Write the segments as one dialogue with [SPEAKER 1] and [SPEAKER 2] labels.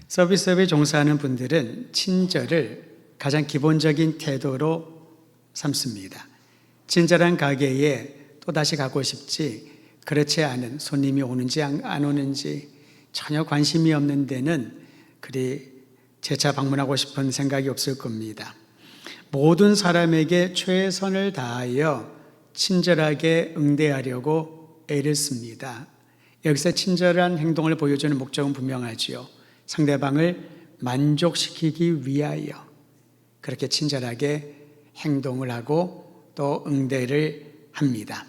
[SPEAKER 1] 서비스업에 종사하는 분들은 친절을 가장 기본적인 태도로 삼습니다. 친절한 가게에 또다시 가고 싶지, 그렇지 않은 손님이 오는지 안 오는지 전혀 관심이 없는 데는 그리 재차 방문하고 싶은 생각이 없을 겁니다. 모든 사람에게 최선을 다하여 친절하게 응대하려고 애를 씁니다. 여기서 친절한 행동을 보여주는 목적은 분명하지요. 상대방을 만족시키기 위하여 그렇게 친절하게 행동을 하고 또 응대를 합니다.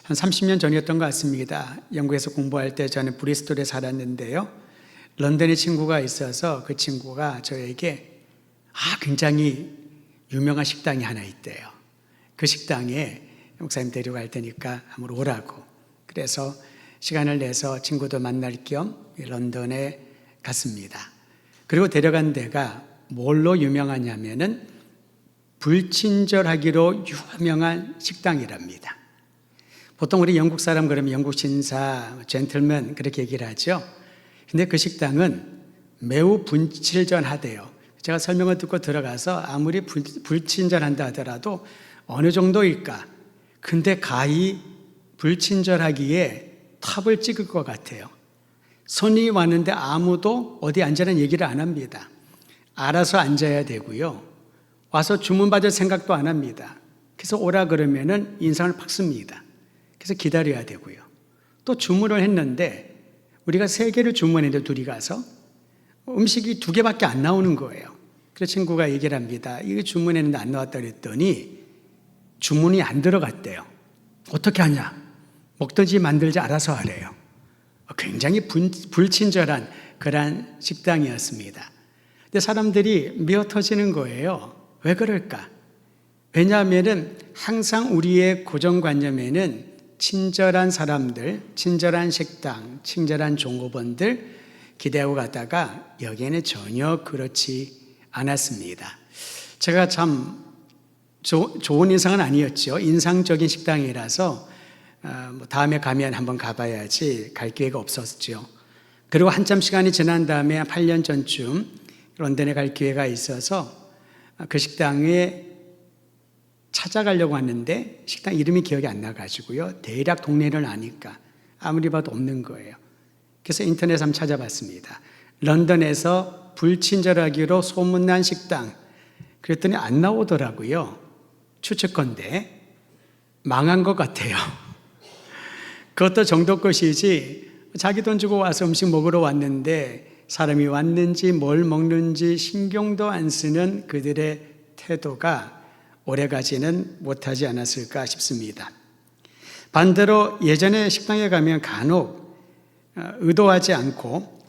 [SPEAKER 1] 한 30년 전이었던 것 같습니다. 영국에서 공부할 때 저는 브리스톨에 살았는데요. 런던에 친구가 있어서 그 친구가 저에게 굉장히 유명한 식당이 하나 있대요. 그 식당에 목사님 데려갈 테니까 한번 오라고. 그래서 시간을 내서 친구도 만날 겸 런던에 갔습니다. 그리고 데려간 데가 뭘로 유명하냐면은 불친절하기로 유명한 식당이랍니다. 보통 우리 영국 사람 그러면 영국 신사, 젠틀맨 그렇게 얘기를 하죠. 근데 그 식당은 매우 불친절하대요. 제가 설명을 듣고 들어가서 아무리 불친절한다 하더라도 어느 정도일까? 근데 가히 불친절하기에 탑을 찍을 것 같아요. 손이 왔는데 아무도 어디 앉으라는 얘기를 안 합니다. 알아서 앉아야 되고요. 와서 주문받을 생각도 안 합니다. 그래서 오라 그러면은 인상을 팍 씁니다. 그래서 기다려야 되고요. 또 주문을 했는데 우리가 3개를 주문했는데 둘이 가서 음식이 2개밖에 안 나오는 거예요. 그래서 친구가 얘기를 합니다. 이거 주문했는데 안 나왔다 그랬더니 주문이 안 들어갔대요. 어떻게 하냐? 먹든지 만들지 알아서 하래요. 굉장히 불친절한 그런 식당이었습니다. 근데 사람들이 미어 터지는 거예요. 왜 그럴까? 왜냐하면 항상 우리의 고정관념에는 친절한 사람들, 친절한 식당, 친절한 종업원들 기대하고 가다가 여기에는 전혀 그렇지 않았습니다. 제가 참 좋은 인상은 아니었죠. 인상적인 식당이라서 다음에 가면 한번 가봐야지 갈 기회가 없었죠. 그리고 한참 시간이 지난 다음에 8년 전쯤 런던에 갈 기회가 있어서 그 식당에 찾아가려고 하는데 식당 이름이 기억이 안 나가지고요. 대략 동네를 아니까 아무리 봐도 없는 거예요. 그래서 인터넷에 한번 찾아봤습니다. 런던에서 불친절하기로 소문난 식당. 그랬더니 안 나오더라고요. 추측컨대 망한 것 같아요. 그것도 정도 것이지 자기 돈 주고 와서 음식 먹으러 왔는데 사람이 왔는지 뭘 먹는지 신경도 안 쓰는 그들의 태도가 오래가지는 못하지 않았을까 싶습니다. 반대로 예전에 식당에 가면 간혹 의도하지 않고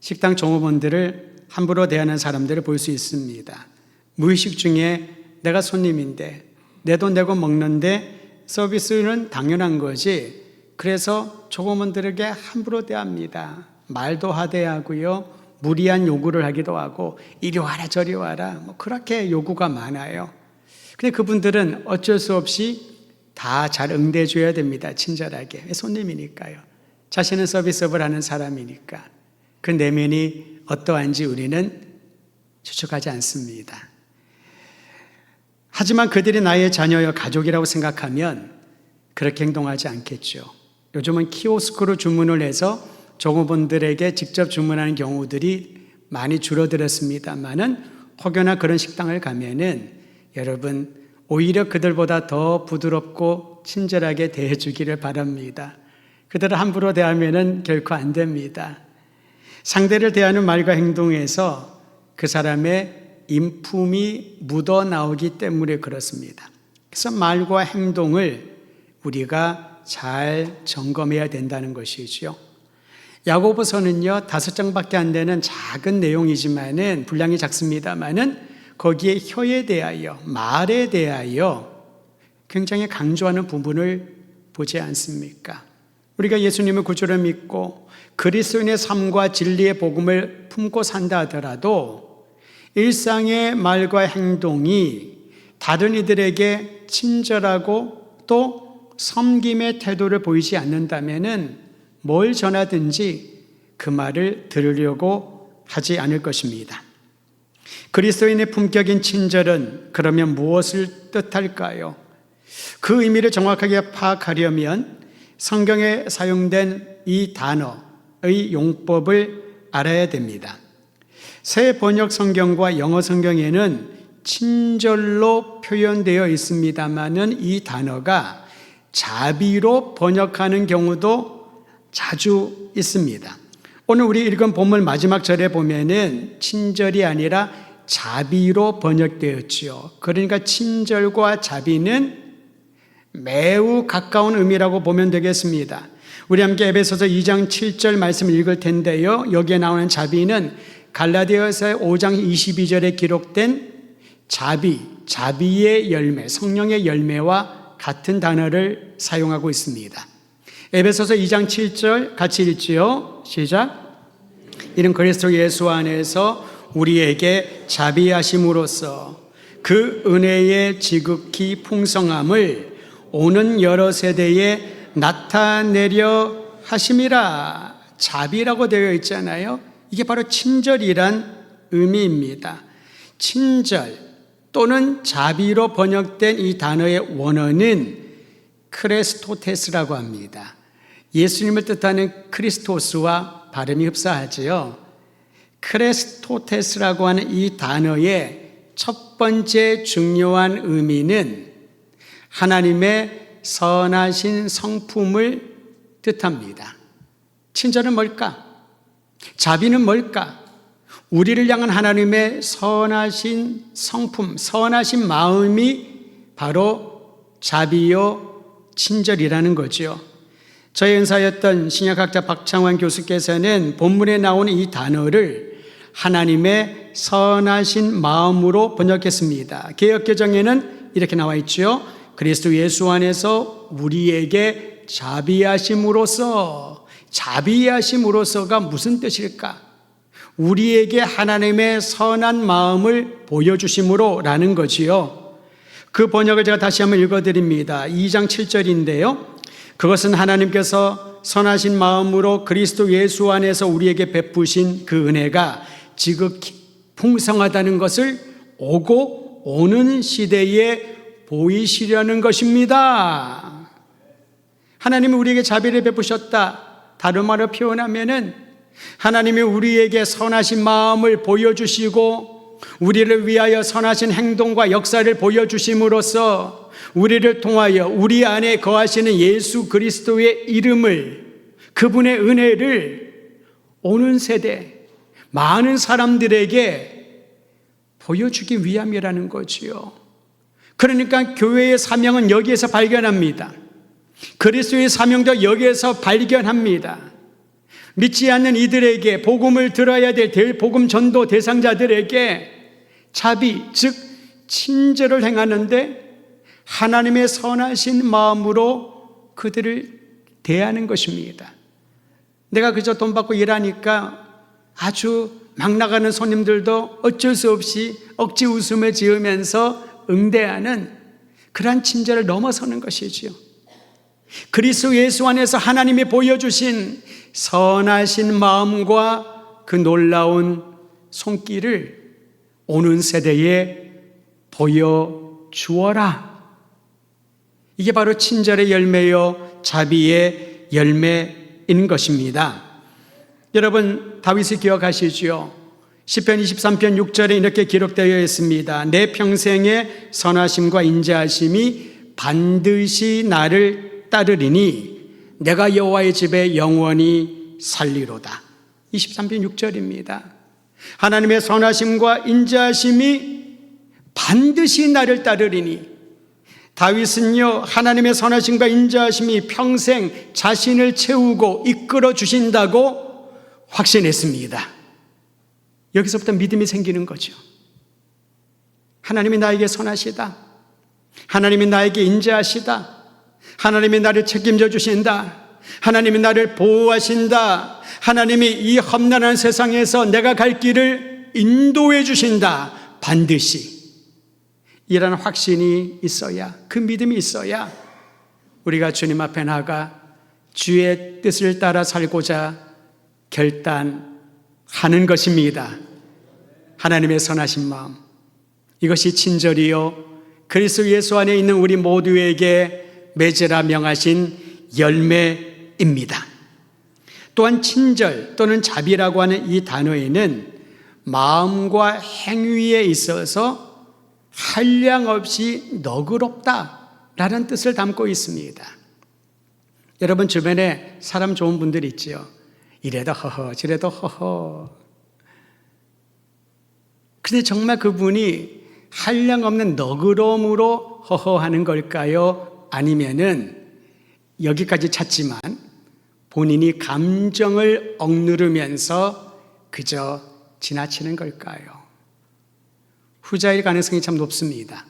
[SPEAKER 1] 식당 종업원들을 함부로 대하는 사람들을 볼 수 있습니다. 무의식 중에 내가 손님인데 내 돈 내고 먹는데 서비스는 당연한 거지. 그래서 종업원들에게 함부로 대합니다. 말도 하대하고요. 무리한 요구를 하기도 하고 이리 와라 저리 와라 그렇게 요구가 많아요. 근데 그분들은 어쩔 수 없이 다 잘 응대해 줘야 됩니다. 친절하게. 손님이니까요. 자신은 서비스업을 하는 사람이니까. 그 내면이 어떠한지 우리는 추측하지 않습니다. 하지만 그들이 나의 자녀여 가족이라고 생각하면 그렇게 행동하지 않겠죠. 요즘은 키오스크로 주문을 해서 종업원들에게 직접 주문하는 경우들이 많이 줄어들었습니다만은 혹여나 그런 식당을 가면은 여러분 오히려 그들보다 더 부드럽고 친절하게 대해주기를 바랍니다. 그들을 함부로 대하면은 결코 안 됩니다. 상대를 대하는 말과 행동에서 그 사람의 인품이 묻어나오기 때문에 그렇습니다. 그래서 말과 행동을 우리가 잘 점검해야 된다는 것이죠. 야고보서는요 5장밖에 안 되는 작은 내용이지만은 분량이 작습니다만은 거기에 혀에 대하여 말에 대하여 굉장히 강조하는 부분을 보지 않습니까? 우리가 예수님을 구주로 믿고 그리스도인의 삶과 진리의 복음을 품고 산다 하더라도 일상의 말과 행동이 다른 이들에게 친절하고 또 섬김의 태도를 보이지 않는다면은 뭘 전하든지 그 말을 들으려고 하지 않을 것입니다. 그리스도인의 품격인 친절은 그러면 무엇을 뜻할까요? 그 의미를 정확하게 파악하려면 성경에 사용된 이 단어의 용법을 알아야 됩니다. 새 번역 성경과 영어 성경에는 친절로 표현되어 있습니다만은 이 단어가 자비로 번역하는 경우도 자주 있습니다. 오늘 우리 읽은 본문 마지막 절에 보면은 친절이 아니라 자비로 번역되었지요. 그러니까 친절과 자비는 매우 가까운 의미라고 보면 되겠습니다. 우리 함께 에베소서 2장 7절 말씀을 읽을 텐데요. 여기에 나오는 자비는 갈라디아서 5장 22절에 기록된 자비의 열매, 성령의 열매와 같은 단어를 사용하고 있습니다. 에베소서 2장 7절 같이 읽지요. 시작. 이는 그리스도 예수 안에서 우리에게 자비하심으로써 그 은혜의 지극히 풍성함을 오는 여러 세대에 나타내려 하심이라. 자비라고 되어 있잖아요. 이게 바로 친절이란 의미입니다. 친절 또는 자비로 번역된 이 단어의 원어는 크레스토테스라고 합니다. 예수님을 뜻하는 크리스토스와 발음이 흡사하지요. 크레스토테스라고 하는 이 단어의 첫 번째 중요한 의미는 하나님의 선하신 성품을 뜻합니다. 친절은 뭘까? 자비는 뭘까? 우리를 향한 하나님의 선하신 성품, 선하신 마음이 바로 자비요 친절이라는 거죠. 저의 은사였던 신약학자 박창환 교수께서는 본문에 나오는 이 단어를 하나님의 선하신 마음으로 번역했습니다. 개역개정에는 이렇게 나와 있죠. 그리스도 예수 안에서 우리에게 자비하심으로써가 무슨 뜻일까? 우리에게 하나님의 선한 마음을 보여주심으로 라는 거지요. 그 번역을 제가 다시 한번 읽어드립니다. 2장 7절인데요. 그것은 하나님께서 선하신 마음으로 그리스도 예수 안에서 우리에게 베푸신 그 은혜가 지극히 풍성하다는 것을 오고 오는 시대에 보이시려는 것입니다. 하나님이 우리에게 자비를 베푸셨다. 다른 말로 표현하면은 하나님이 우리에게 선하신 마음을 보여주시고 우리를 위하여 선하신 행동과 역사를 보여주심으로써 우리를 통하여 우리 안에 거하시는 예수 그리스도의 이름을, 그분의 은혜를 오는 세대 많은 사람들에게 보여주기 위함이라는 거지요. 그러니까 교회의 사명은 여기에서 발견합니다. 그리스도의 사명도 여기에서 발견합니다. 믿지 않는 이들에게 복음을 들어야 될 복음 전도 대상자들에게 자비, 즉 친절을 행하는데 하나님의 선하신 마음으로 그들을 대하는 것입니다. 내가 그저 돈 받고 일하니까 아주 막 나가는 손님들도 어쩔 수 없이 억지 웃음을 지으면서 응대하는 그러한 친절을 넘어서는 것이지요. 그리스도 예수 안에서 하나님이 보여주신 선하신 마음과 그 놀라운 손길을 오는 세대에 보여주어라. 이게 바로 친절의 열매요 자비의 열매인 것입니다. 여러분 다윗을 기억하시죠? 시편 23편 6절에 이렇게 기록되어 있습니다. 내 평생의 선하심과 인자하심이 반드시 나를 따르리니 내가 여호와의 집에 영원히 살리로다. 23편 6절입니다. 하나님의 선하심과 인자하심이 반드시 나를 따르리니, 다윗은요 하나님의 선하심과 인자하심이 평생 자신을 채우고 이끌어 주신다고 확신했습니다. 여기서부터 믿음이 생기는 거죠. 하나님이 나에게 선하시다. 하나님이 나에게 인자하시다. 하나님이 나를 책임져 주신다. 하나님이 나를 보호하신다. 하나님이 이 험난한 세상에서 내가 갈 길을 인도해 주신다. 반드시. 이런 확신이 있어야, 그 믿음이 있어야 우리가 주님 앞에 나가 주의 뜻을 따라 살고자 결단하게 하는 것입니다. 하나님의 선하신 마음, 이것이 친절이요 그리스도 예수 안에 있는 우리 모두에게 맺으라 명하신 열매입니다. 또한 친절 또는 자비라고 하는 이 단어에는 마음과 행위에 있어서 한량없이 너그럽다라는 뜻을 담고 있습니다. 여러분 주변에 사람 좋은 분들 있지요. 이래도 허허 저래도 허허. 근데 정말 그분이 한량없는 너그러움으로 허허하는 걸까요? 아니면은 여기까지 찾지만 본인이 감정을 억누르면서 그저 지나치는 걸까요? 후자일 가능성이 참 높습니다.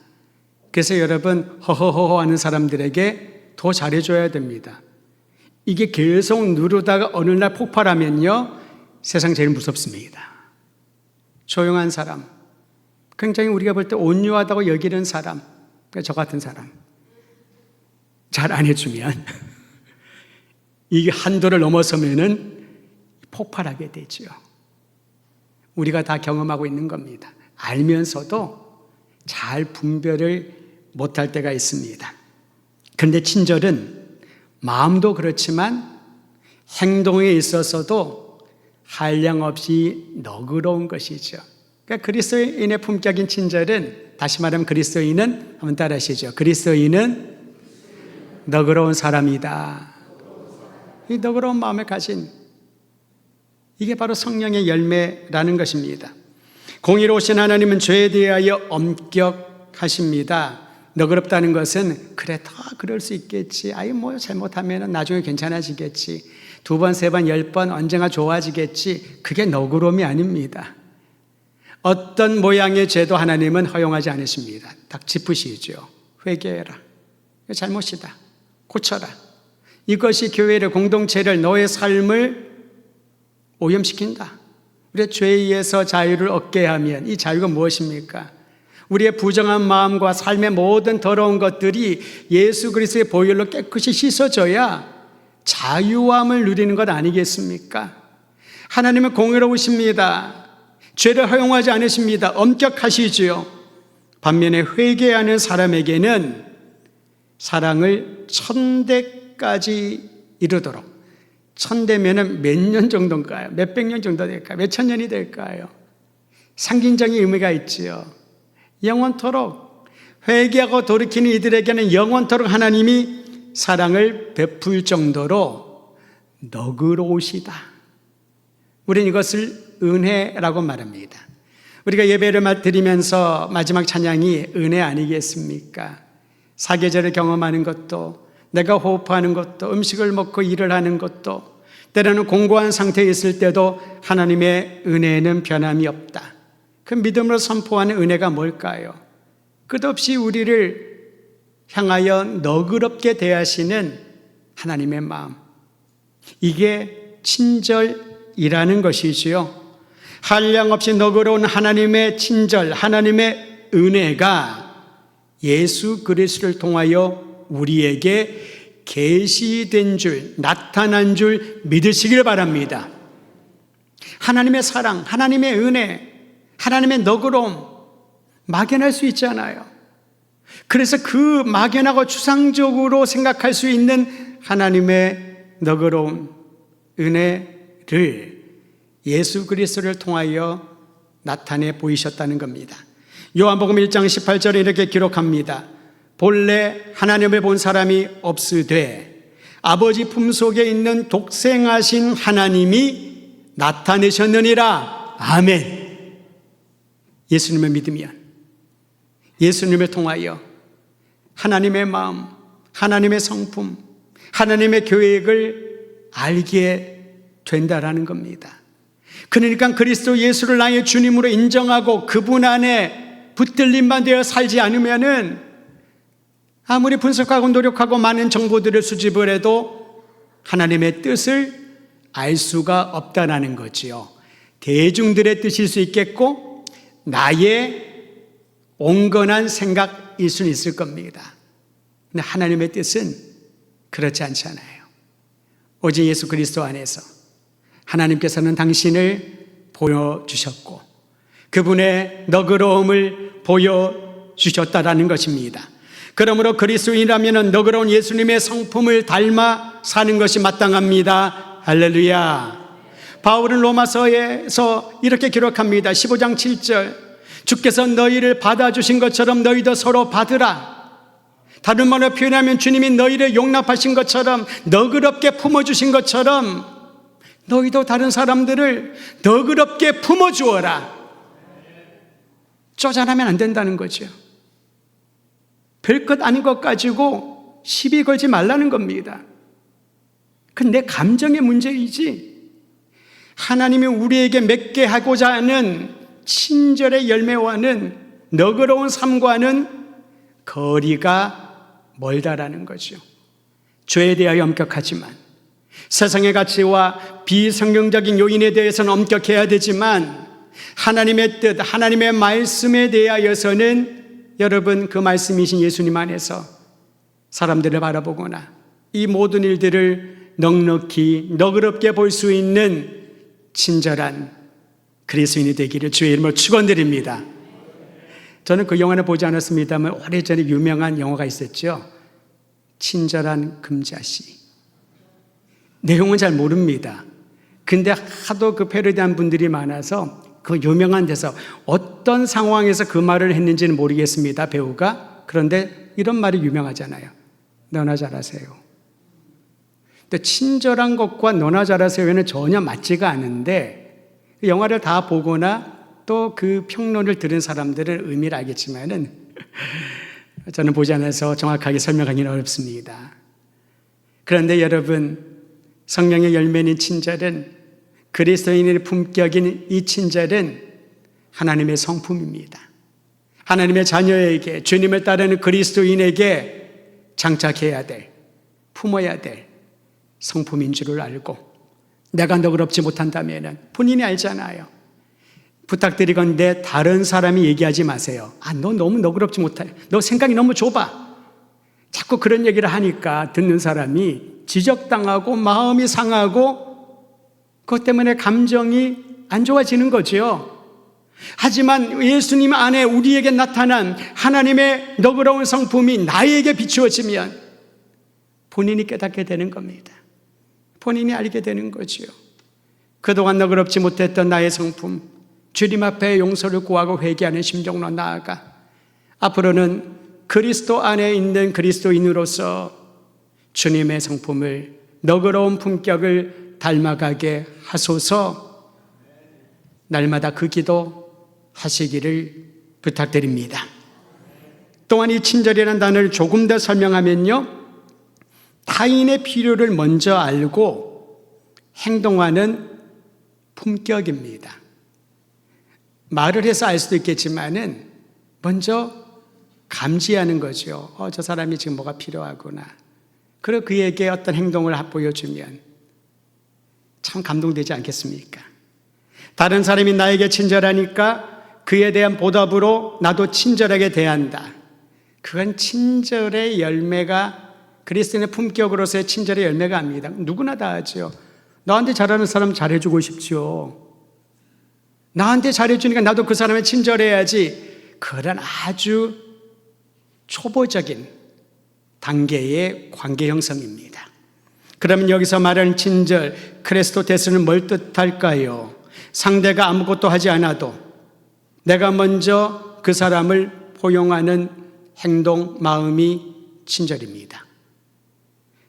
[SPEAKER 1] 그래서 여러분 허허허허 하는 사람들에게 더 잘해줘야 됩니다. 이게 계속 누르다가 어느 날 폭발하면요 세상 제일 무섭습니다. 조용한 사람, 굉장히 우리가 볼 때 온유하다고 여기는 사람, 저 같은 사람 잘 안 해주면 이게 한도를 넘어서면은 폭발하게 되죠. 우리가 다 경험하고 있는 겁니다. 알면서도 잘 분별을 못할 때가 있습니다. 그런데 친절은 마음도 그렇지만 행동에 있어서도 한량없이 너그러운 것이죠. 그러니까 그리스도인의 품격인 친절은, 다시 말하면 그리스도인은, 한번 따라 하시죠. 그리스도인은 너그러운 사람이다. 이 너그러운 마음을 가진, 이게 바로 성령의 열매라는 것입니다. 공의로우신 하나님은 죄에 대하여 엄격하십니다. 너그럽다는 것은 그래 다 그럴 수 있겠지, 아이 뭐 잘못하면 나중에 괜찮아지겠지, 2번, 3번, 10번 언젠가 좋아지겠지, 그게 너그러움이 아닙니다. 어떤 모양의 죄도 하나님은 허용하지 않으십니다. 딱 짚으시죠. 회개해라, 잘못이다, 고쳐라. 이것이 교회를, 공동체를, 너의 삶을 오염시킨다. 우리의 죄에 의해서 자유를 얻게 하면 이 자유가 무엇입니까? 우리의 부정한 마음과 삶의 모든 더러운 것들이 예수 그리스도의 보혈로 깨끗이 씻어져야 자유함을 누리는 것 아니겠습니까? 하나님은 공의로우십니다. 죄를 허용하지 않으십니다. 엄격하시지요. 반면에 회개하는 사람에게는 사랑을 1000대까지 이르도록, 1000대면은 몇 년 정도인가요? 몇백 년 정도 될까요? 몇천 년이 될까요? 상징적인 의미가 있지요. 영원토록, 회개하고 돌이키는 이들에게는 영원토록 하나님이 사랑을 베풀 정도로 너그러우시다. 우리는 이것을 은혜라고 말합니다. 우리가 예배를 드리면서 마지막 찬양이 은혜 아니겠습니까? 사계절을 경험하는 것도, 내가 호흡하는 것도, 음식을 먹고 일을 하는 것도, 때로는 공고한 상태에 있을 때도 하나님의 은혜에는 변함이 없다. 그 믿음으로 선포하는 은혜가 뭘까요? 끝없이 우리를 향하여 너그럽게 대하시는 하나님의 마음, 이게 친절이라는 것이지요. 한량없이 너그러운 하나님의 친절, 하나님의 은혜가 예수 그리스도를 통하여 우리에게 계시된 줄, 나타난 줄 믿으시길 바랍니다. 하나님의 사랑, 하나님의 은혜, 하나님의 너그러움 막연할 수 있잖아요. 그래서 그 막연하고 추상적으로 생각할 수 있는 하나님의 너그러움, 은혜를 예수 그리스도를 통하여 나타내 보이셨다는 겁니다. 요한복음 1장 18절에 이렇게 기록합니다. 본래 하나님을 본 사람이 없으되 아버지 품속에 있는 독생하신 하나님이 나타내셨느니라. 아멘. 예수님을 믿으면, 예수님을 통하여 하나님의 마음, 하나님의 성품, 하나님의 계획을 알게 된다라는 겁니다. 그러니까 그리스도 예수를 나의 주님으로 인정하고 그분 안에 붙들림만 되어 살지 않으면은 아무리 분석하고 노력하고 많은 정보들을 수집을 해도 하나님의 뜻을 알 수가 없다라는 거지요. 대중들의 뜻일 수 있겠고 나의 온건한 생각일 수는 있을 겁니다. 근데 하나님의 뜻은 그렇지 않잖아요. 오직 예수 그리스도 안에서 하나님께서는 당신을 보여주셨고 그분의 너그러움을 보여주셨다라는 것입니다. 그러므로 그리스도인이라면 너그러운 예수님의 성품을 닮아 사는 것이 마땅합니다. 할렐루야. 바울은 로마서에서 이렇게 기록합니다. 15장 7절, 주께서 너희를 받아주신 것처럼 너희도 서로 받으라. 다른 말로 표현하면 주님이 너희를 용납하신 것처럼, 너그럽게 품어주신 것처럼 너희도 다른 사람들을 너그럽게 품어주어라. 쪼잔하면 안 된다는 거죠. 별것 아닌 것 가지고 시비 걸지 말라는 겁니다. 그건 내 감정의 문제이지, 하나님이 우리에게 맺게 하고자 하는 친절의 열매와는, 너그러운 삶과는 거리가 멀다라는 거죠. 죄에 대하여 엄격하지만, 세상의 가치와 비성경적인 요인에 대해서는 엄격해야 되지만, 하나님의 뜻, 하나님의 말씀에 대하여서는 여러분 그 말씀이신 예수님 안에서 사람들을 바라보거나 이 모든 일들을 넉넉히 너그럽게 볼 수 있는 친절한 그리스도인이 되기를 주의 이름으로 축원드립니다. 저는 그 영화를 보지 않았습니다만 오래전에 유명한 영화가 있었죠. 친절한 금자씨. 내용은 잘 모릅니다. 근데 하도 그 패러디한 분들이 많아서 그 유명한 데서 어떤 상황에서 그 말을 했는지는 모르겠습니다, 배우가. 그런데 이런 말이 유명하잖아요. 너나 잘하세요. 근데 친절한 것과 너나 잘하세요는 전혀 맞지가 않은데, 영화를 다 보거나 또 그 평론을 들은 사람들은 의미를 알겠지만은 저는 보지 않아서 정확하게 설명하기는 어렵습니다. 그런데 여러분, 성령의 열매인 친절은, 그리스도인의 품격인 이 친절은 하나님의 성품입니다. 하나님의 자녀에게, 주님을 따르는 그리스도인에게 장착해야 될, 품어야 될 성품인 줄을 알고, 내가 너그럽지 못한다면 본인이 알잖아요. 부탁드리건대 다른 사람이 얘기하지 마세요. 너 너무 너그럽지 못해. 너 생각이 너무 좁아. 자꾸 그런 얘기를 하니까 듣는 사람이 지적당하고 마음이 상하고 그것 때문에 감정이 안 좋아지는 거죠. 하지만 예수님 안에 우리에게 나타난 하나님의 너그러운 성품이 나에게 비추어지면 본인이 깨닫게 되는 겁니다. 본인이 알게 되는 거죠. 그동안 너그럽지 못했던 나의 성품, 주님 앞에 용서를 구하고 회개하는 심정으로 나아가 앞으로는 그리스도 안에 있는 그리스도인으로서 주님의 성품을, 너그러운 품격을 닮아가게 하소서. 날마다 그 기도 하시기를 부탁드립니다. 또한 이 친절이라는 단어를 조금 더 설명하면요, 타인의 필요를 먼저 알고 행동하는 품격입니다. 말을 해서 알 수도 있겠지만은 먼저 감지하는 거죠. 저 사람이 지금 뭐가 필요하구나. 그리고 그에게 어떤 행동을 보여주면 참 감동되지 않겠습니까? 다른 사람이 나에게 친절하니까 그에 대한 보답으로 나도 친절하게 대한다. 그건 친절의 열매가, 그리스도인의 품격으로서의 친절의 열매가 아닙니다. 누구나 다 하죠. 나한테 잘하는 사람 잘해주고 싶죠. 나한테 잘해주니까 나도 그 사람에 친절해야지. 그런 아주 초보적인 단계의 관계 형성입니다. 그러면 여기서 말하는 친절, 크레스토테스는 뭘 뜻할까요? 상대가 아무것도 하지 않아도 내가 먼저 그 사람을 포용하는 행동, 마음이 친절입니다.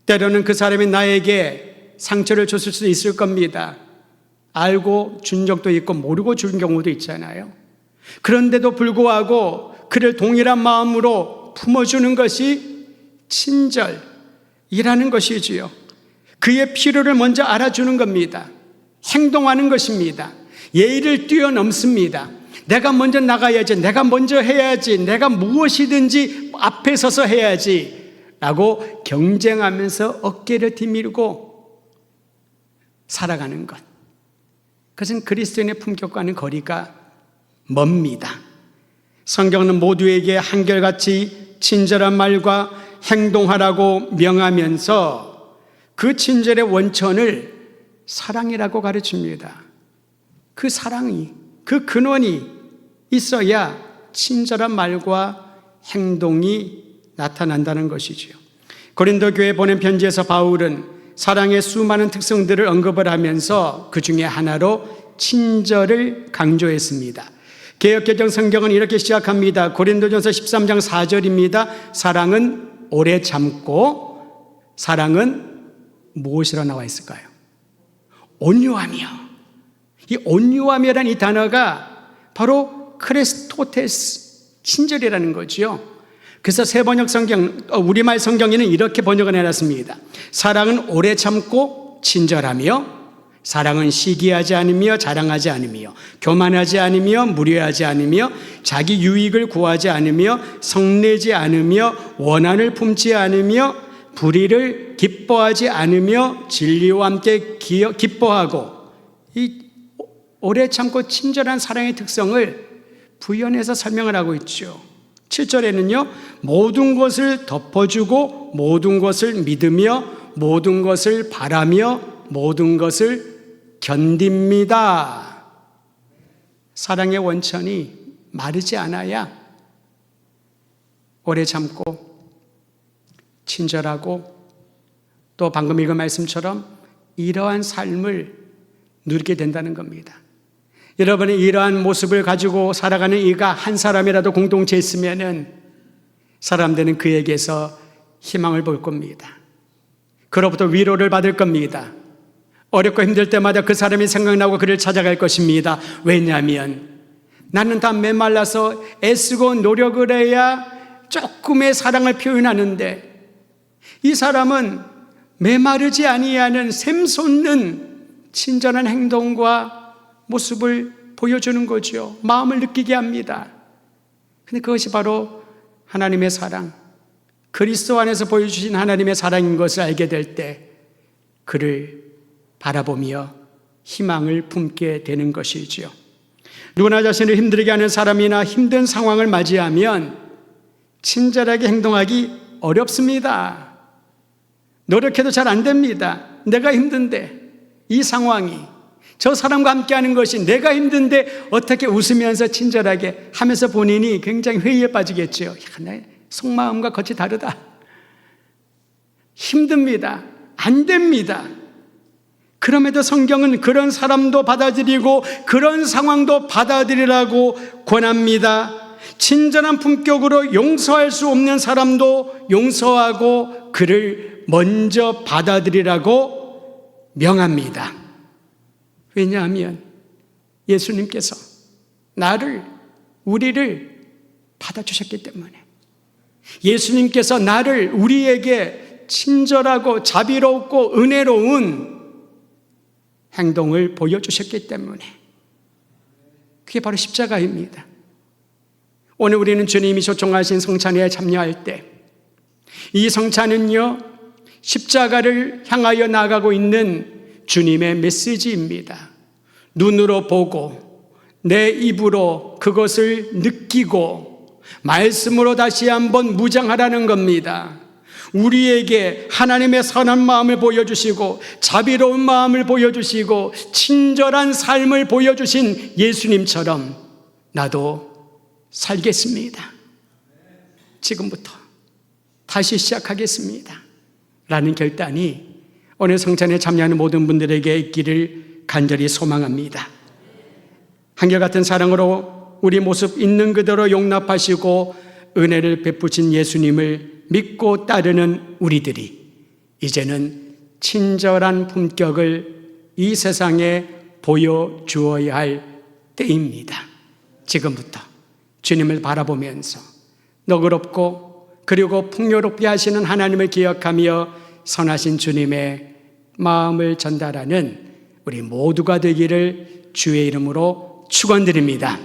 [SPEAKER 1] 때로는 그 사람이 나에게 상처를 줬을 수도 있을 겁니다. 알고 준 적도 있고 모르고 준 경우도 있잖아요. 그런데도 불구하고 그를 동일한 마음으로 품어주는 것이 친절이라는 것이지요. 그의 필요를 먼저 알아주는 겁니다. 행동하는 것입니다. 예의를 뛰어넘습니다. 내가 먼저 나가야지, 내가 먼저 해야지, 내가 무엇이든지 앞에 서서 해야지 라고 경쟁하면서 어깨를 디밀고 살아가는 것, 그것은 그리스도인의 품격과는 거리가 멉니다. 성경은 모두에게 한결같이 친절한 말과 행동하라고 명하면서 그 친절의 원천을 사랑이라고 가르칩니다. 그 사랑이, 그 근원이 있어야 친절한 말과 행동이 나타난다는 것이지요. 고린도 교회에 보낸 편지에서 바울은 사랑의 수많은 특성들을 언급을 하면서 그 중에 하나로 친절을 강조했습니다. 개역개정 성경은 이렇게 시작합니다. 고린도전서 13장 4절입니다. 사랑은 오래 참고, 사랑은 무엇이라 나와 있을까요? 온유하며. 이 온유함이라는 이 단어가 바로 크레스토테스, 친절이라는 거죠. 그래서 세번역 성경, 우리말 성경에는 이렇게 번역을 해놨습니다. 사랑은 오래 참고 친절하며, 사랑은 시기하지 않으며 자랑하지 않으며 교만하지 않으며 무례하지 않으며 자기 유익을 구하지 않으며 성내지 않으며 원한을 품지 않으며 불의를 기뻐하지 않으며 진리와 함께 기뻐하고, 이 오래 참고 친절한 사랑의 특성을 부연해서 설명을 하고 있죠. 7절에는요, 모든 것을 덮어주고 모든 것을 믿으며 모든 것을 바라며 모든 것을 견딥니다. 사랑의 원천이 마르지 않아야 오래 참고 친절하고 또 방금 읽은 말씀처럼 이러한 삶을 누리게 된다는 겁니다. 여러분의 이러한 모습을 가지고 살아가는 이가 한 사람이라도 공동체에 있으면은 사람들은 그에게서 희망을 볼 겁니다. 그로부터 위로를 받을 겁니다. 어렵고 힘들 때마다 그 사람이 생각나고 그를 찾아갈 것입니다. 왜냐하면 나는 다 메말라서 애쓰고 노력을 해야 조금의 사랑을 표현하는데, 이 사람은 메마르지 아니하는 샘솟는 친절한 행동과 모습을 보여주는 거죠. 마음을 느끼게 합니다. 근데 그것이 바로 하나님의 사랑, 그리스도 안에서 보여주신 하나님의 사랑인 것을 알게 될 때 그를 바라보며 희망을 품게 되는 것이지요. 누구나 자신을 힘들게 하는 사람이나 힘든 상황을 맞이하면 친절하게 행동하기 어렵습니다. 노력해도 잘 안 됩니다. 내가 힘든데, 이 상황이, 저 사람과 함께하는 것이 내가 힘든데 어떻게 웃으면서 친절하게 하면서 본인이 굉장히 회의에 빠지겠죠. 야, 내 속마음과 겉이 다르다. 힘듭니다. 안 됩니다. 그럼에도 성경은 그런 사람도 받아들이고 그런 상황도 받아들이라고 권합니다. 친절한 품격으로 용서할 수 없는 사람도 용서하고 그를 먼저 받아들이라고 명합니다. 왜냐하면 예수님께서 나를, 우리를 받아주셨기 때문에, 예수님께서 나를, 우리에게 친절하고 자비롭고 은혜로운 행동을 보여주셨기 때문에, 그게 바로 십자가입니다. 오늘 우리는 주님이 초청하신 성찬회에 참여할 때, 이 성찬은요, 십자가를 향하여 나아가고 있는 주님의 메시지입니다. 눈으로 보고 내 입으로 그것을 느끼고 말씀으로 다시 한번 무장하라는 겁니다. 우리에게 하나님의 선한 마음을 보여주시고 자비로운 마음을 보여주시고 친절한 삶을 보여주신 예수님처럼 나도 살겠습니다. 지금부터 다시 시작하겠습니다. 라는 결단이 오늘 성찬에 참여하는 모든 분들에게 있기를 간절히 소망합니다. 한결같은 사랑으로 우리 모습 있는 그대로 용납하시고 은혜를 베푸신 예수님을 믿고 따르는 우리들이 이제는 친절한 품격을 이 세상에 보여주어야 할 때입니다. 지금부터 주님을 바라보면서 너그럽고 그리고 풍요롭게 하시는 하나님을 기억하며 선하신 주님의 마음을 전달하는 우리 모두가 되기를 주의 이름으로 축원드립니다.